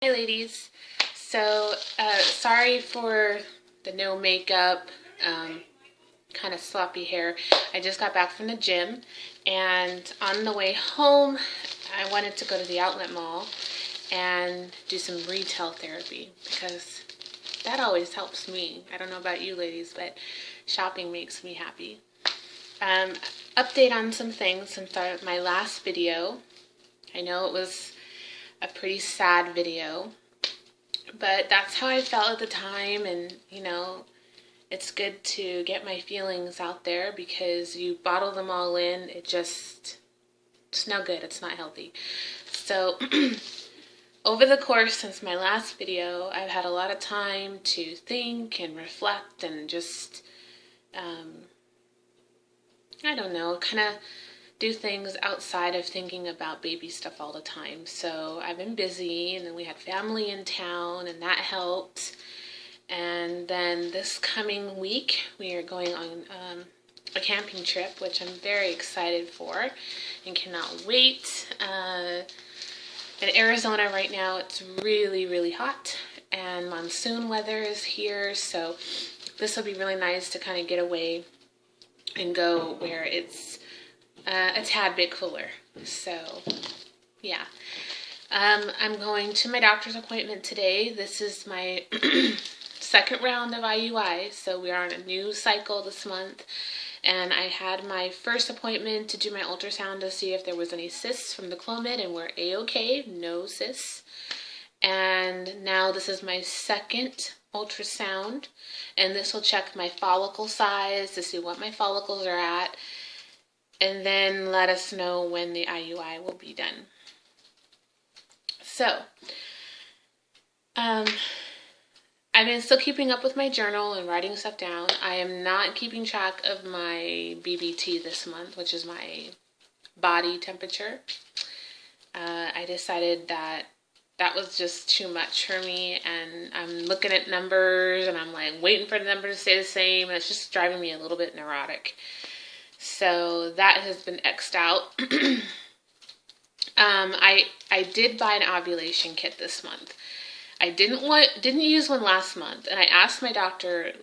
Hi ladies. So, sorry for the no makeup, kind of sloppy hair. I just got back from the gym, and on the way home, I wanted to go to the outlet mall and do some retail therapy because that always helps me. I don't know about you ladies, but shopping makes me happy. Um, Update on some things since my last video. I know it was a pretty sad video, but that's how I felt at the time, and it's good to get my feelings out there because you bottle them all in, it's no good, it's not healthy. So over the course since my last video, I've had a lot of time to think and reflect and just I don't know, kind of do things outside of thinking about baby stuff all the time. So I've been busy, and then we had family in town, and that helped. And then this coming week, we are going on a camping trip, which I'm very excited for and cannot wait. In Arizona right now, it's really, really hot, and monsoon weather is here, so this will be really nice to kind of get away and go where it's a tad bit cooler. So yeah, I'm going to my doctor's appointment today. This is my second round of IUI, so we are on a new cycle this month, and I had my first appointment to do my ultrasound to see if there was any cysts from the Clomid, and we're a-okay, no cysts. And now this is my second ultrasound, and this will check my follicle size to see what my follicles are at, and then let us know when the IUI will be done. So, I've been still keeping up with my journal and writing stuff down. I am not keeping track of my BBT this month, which is my body temperature. I decided that was just too much for me, and I'm looking at numbers, and I'm like waiting for the number to stay the same, and it's just driving me a little bit neurotic. So that has been X'd out. I did buy an ovulation kit this month. I didn't use one last month, and I asked my doctor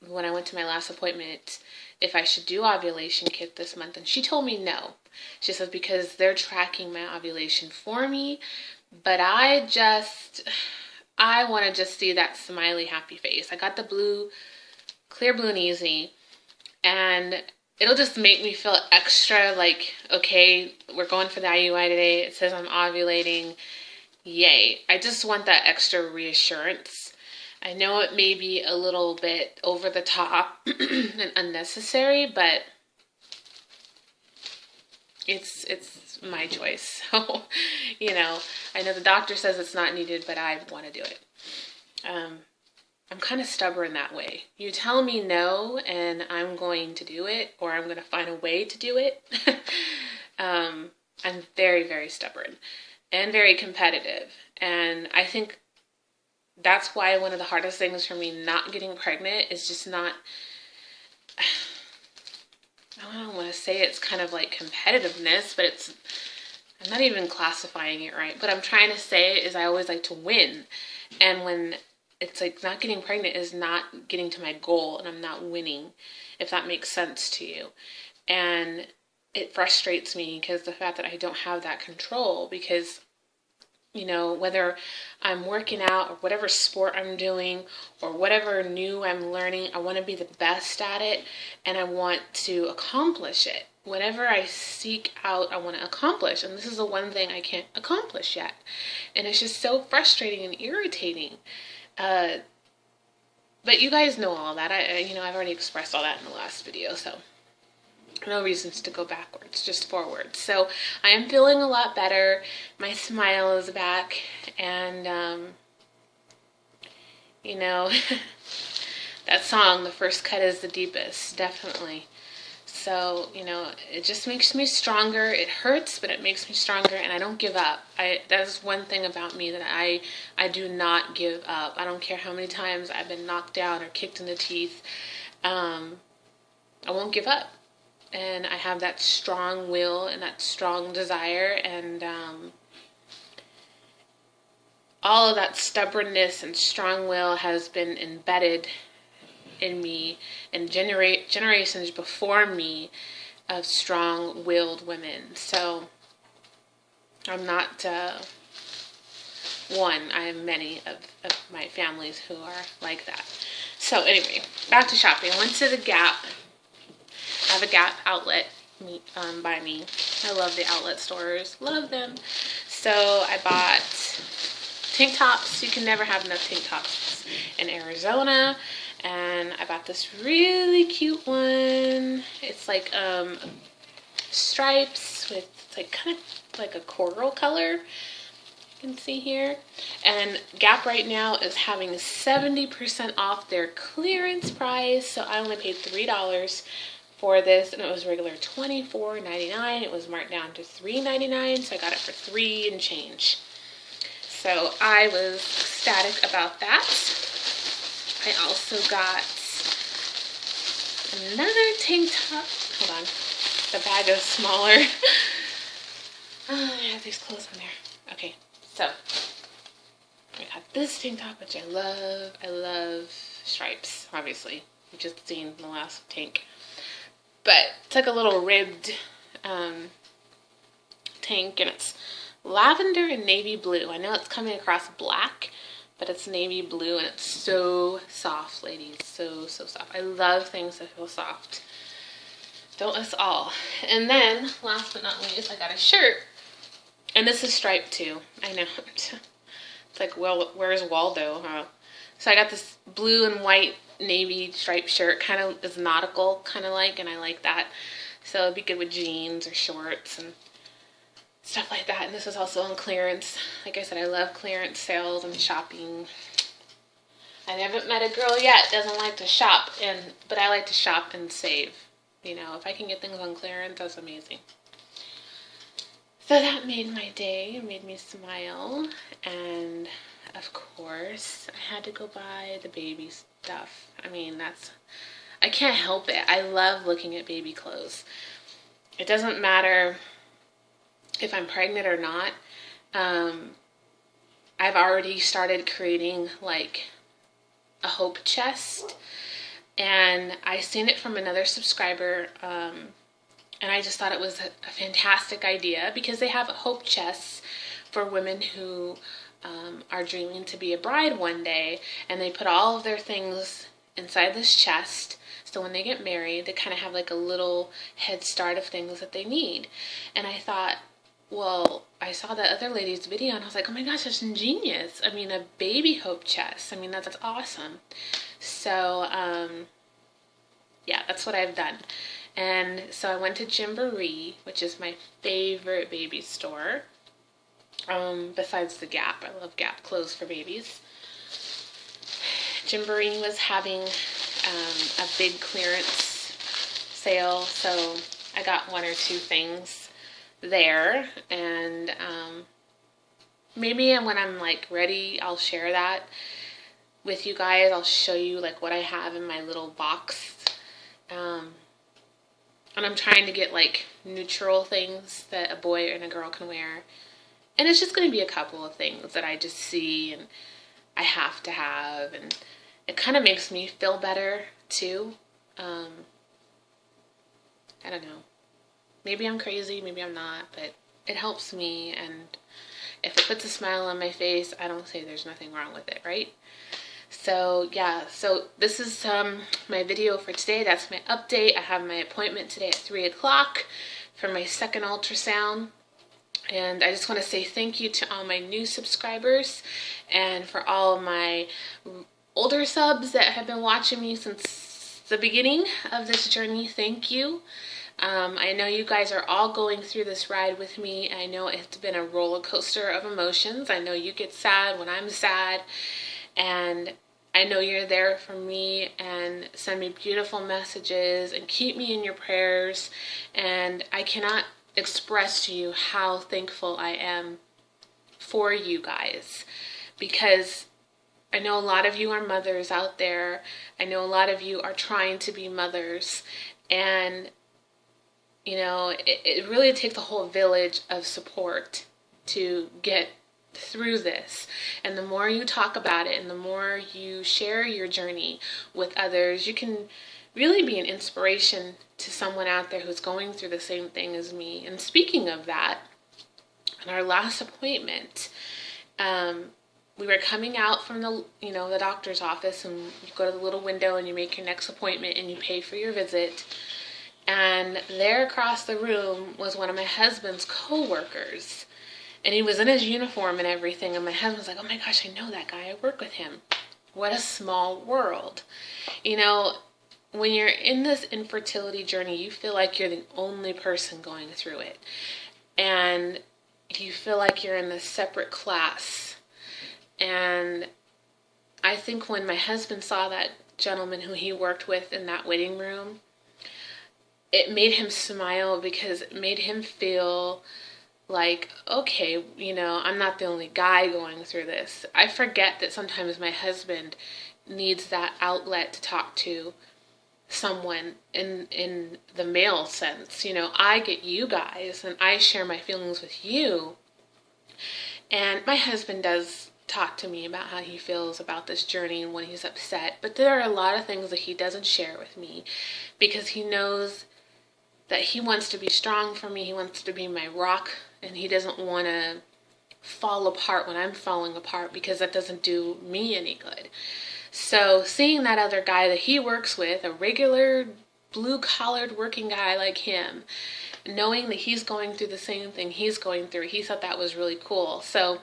when I went to my last appointment if I should do ovulation kit this month, and she told me no. She says because they're tracking my ovulation for me, but I want to just see that smiley happy face. I got the clear blue and easy, and it'll just make me feel extra like, okay, we're going for the IUI today. It says I'm ovulating. Yay. I just want that extra reassurance. I know it may be a little bit over the top and unnecessary, but it's my choice. So, I know the doctor says it's not needed, but I want to do it. I'm kind of stubborn that way. You tell me no, and I'm going to do it, or I'm going to find a way to do it. I'm very, very stubborn and very competitive. And I think that's why one of the hardest things for me not getting pregnant is just not, I don't want to say it's kind of like competitiveness, but I'm not even classifying it right. What I'm trying to say is I always like to win. And when it's like not getting pregnant is not getting to my goal, and I'm not winning, if that makes sense to you. And it frustrates me because the fact that I don't have that control, because whether I'm working out or whatever sport I'm doing or whatever new I'm learning, I want to be the best at it, and I want to accomplish it. Whenever I seek out, I want to accomplish, and this is the one thing I can't accomplish yet. And it's just so frustrating and irritating. But you guys know all that. I've already expressed all that in the last video, so no reasons to go backwards, just forward. So I am feeling a lot better. My smile is back, and that song, "The First Cut is the Deepest," definitely. So, it just makes me stronger. It hurts, but it makes me stronger, and I don't give up. That's one thing about me, that I do not give up. I don't care how many times I've been knocked down or kicked in the teeth. I won't give up. And I have that strong will and that strong desire, and all of that stubbornness and strong will has been embedded in me and generations before me of strong-willed women. So I'm not one. I have many of my families who are like that. So anyway, back to shopping. I went to the Gap. I have a Gap outlet by me. I love the outlet stores. Love them. So I bought tank tops. You can never have enough tank tops in Arizona. And I bought this really cute one. It's like stripes with like kind of like a coral color. You can see here. And Gap right now is having 70% off their clearance price. So I only paid $3 for this, and it was regular $24.99. It was marked down to $3.99, so I got it for $3 and change. So I was ecstatic about that. I also got another tank top. Hold on, the bag is smaller. I have these clothes on there. Okay, so I got this tank top, which I love. I love stripes, obviously. You've just seen the last tank. But it's like a little ribbed tank, and it's lavender and navy blue. I know it's coming across black, but it's navy blue, and it's so soft, ladies. So soft. I love things that feel soft. Don't us all? And then, last but not least, I got a shirt. And this is striped too. I know. It's like, well, where's Waldo, huh? So I got this blue and white navy striped shirt. Kind of is nautical, kind of like, and I like that. So it'd be good with jeans or shorts and stuff like that. And this is also on clearance. Like I said, I love clearance sales and shopping. I haven't met a girl yet that doesn't like to shop, but I like to shop and save. You know, if I can get things on clearance, that's amazing. So that made my day. It made me smile. And of course, I had to go buy the baby stuff. I mean, I can't help it. I love looking at baby clothes. It doesn't matter if I'm pregnant or not. I've already started creating like a hope chest, and I seen it from another subscriber, and I just thought it was a fantastic idea, because they have hope chests for women who are dreaming to be a bride one day, and they put all of their things inside this chest, so when they get married, they kind of have like a little head start of things that they need. And I thought, well, I saw that other lady's video, and I was like, oh my gosh, that's ingenious. I mean, a baby hope chest. I mean, that's awesome. So, yeah, that's what I've done. And so I went to Gymboree, which is my favorite baby store. Besides the Gap. I love Gap clothes for babies. Gymboree was having a big clearance sale, so I got one or two things there, and maybe when I'm like ready, I'll share that with you guys. I'll show you like what I have in my little box, and I'm trying to get like neutral things that a boy and a girl can wear. And it's just going to be a couple of things that I just see and I have to have, and it kind of makes me feel better too. I don't know. Maybe I'm crazy, maybe I'm not, but it helps me, and if it puts a smile on my face, I don't say there's nothing wrong with it, right? So yeah, so this is my video for today. That's my update. I have my appointment today at 3 o'clock for my second ultrasound. And I just want to say thank you to all my new subscribers, and for all of my older subs that have been watching me since the beginning of this journey. Thank you. I know you guys are all going through this ride with me. I know it's been a roller coaster of emotions. I know you get sad when I'm sad, and I know you're there for me and send me beautiful messages and keep me in your prayers. And I cannot express to you how thankful I am for you guys, because I know a lot of you are mothers out there. I know a lot of you are trying to be mothers, and you know, it really takes a whole village of support to get through this. And the more you talk about it and the more you share your journey with others, you can really be an inspiration to someone out there who's going through the same thing as me. And speaking of that, in our last appointment, we were coming out from the doctor's office, and you go to the little window and you make your next appointment and you pay for your visit. And there across the room was one of my husband's co-workers. And he was in his uniform and everything. And my husband was like, oh my gosh, I know that guy. I work with him. What a small world. You know, when you're in this infertility journey, you feel like you're the only person going through it. And you feel like you're in this separate class. And I think when my husband saw that gentleman who he worked with in that waiting room, it made him smile, because it made him feel like, okay, you know, I'm not the only guy going through this. I forget that sometimes my husband needs that outlet to talk to someone in the male sense. You know, I get you guys and I share my feelings with you. And my husband does talk to me about how he feels about this journey and when he's upset. But there are a lot of things that he doesn't share with me, because he knows that he wants to be strong for me. He wants to be my rock, and he doesn't want to fall apart when I'm falling apart, because that doesn't do me any good. So seeing that other guy that he works with, a regular blue-collared working guy like him, knowing that he's going through the same thing he's going through, he thought that was really cool. So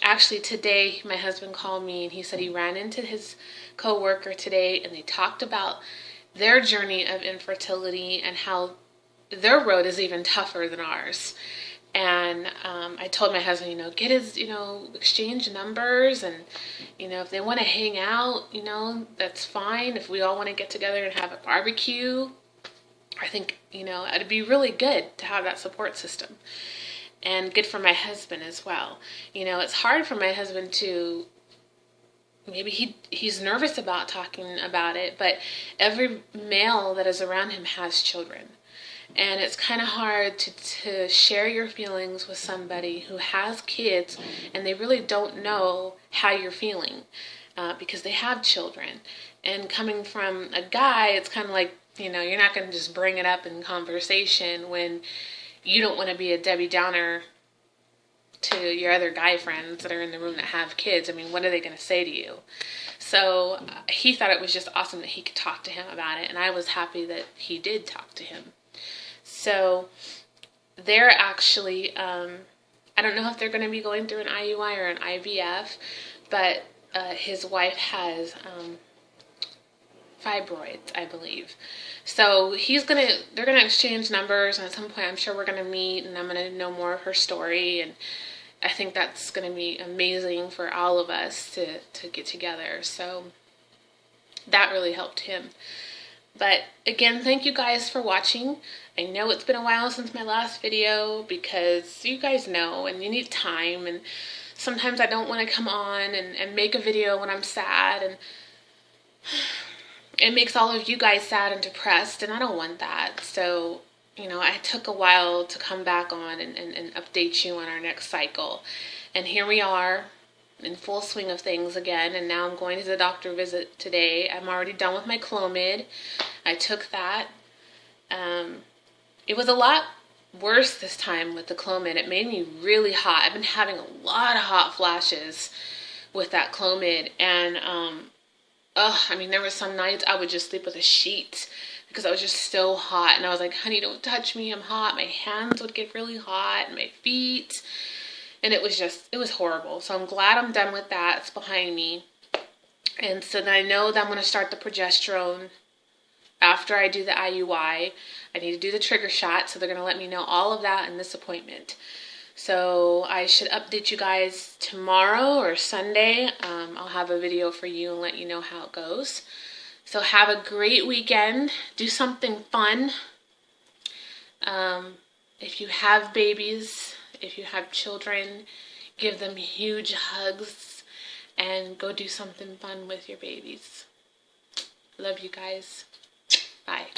actually today, my husband called me and he said he ran into his co-worker today, and they talked about their journey of infertility and how their road is even tougher than ours. And I told my husband, get his, exchange numbers, and, if they want to hang out, that's fine. If we all want to get together and have a barbecue, I think, it'd be really good to have that support system, and good for my husband as well. It's hard for my husband to, maybe he's nervous about talking about it, but every male that is around him has children. And it's kind of hard to share your feelings with somebody who has kids and they really don't know how you're feeling because they have children. And coming from a guy, it's kind of like, you're not going to just bring it up in conversation when you don't want to be a Debbie Downer to your other guy friends that are in the room that have kids. I mean, what are they going to say to you? So he thought it was just awesome that he could talk to him about it. And I was happy that he did talk to him. So they're actually, I don't know if they're going to be going through an IUI or an IVF, but his wife has fibroids, I believe. So they're going to exchange numbers, and at some point I'm sure we're going to meet, and I'm going to know more of her story, and I think that's going to be amazing for all of us to get together. So that really helped him. But again, thank you guys for watching. I know it's been a while since my last video, because you guys know, and you need time, and sometimes I don't want to come on and make a video when I'm sad, and it makes all of you guys sad and depressed, and I don't want that. So, I took a while to come back on and update you on our next cycle. And here we are in full swing of things again, and now I'm going to the doctor visit today. I'm already done with my Clomid. I took that. It was a lot worse this time with the Clomid. It made me really hot. I've been having a lot of hot flashes with that Clomid, and there were some nights I would just sleep with a sheet because I was just so hot, and I was like, honey, don't touch me, I'm hot. My hands would get really hot, and my feet, and it was horrible. So I'm glad I'm done with that. It's behind me. And so then I know that I'm going to start the progesterone after I do the IUI. I need to do the trigger shot, so they're going to let me know all of that in this appointment. So I should update you guys tomorrow or Sunday. I'll have a video for you and let you know how it goes. So have a great weekend. Do something fun. If you have babies, if you have children, give them huge hugs and go do something fun with your babies. Love you guys. Bye.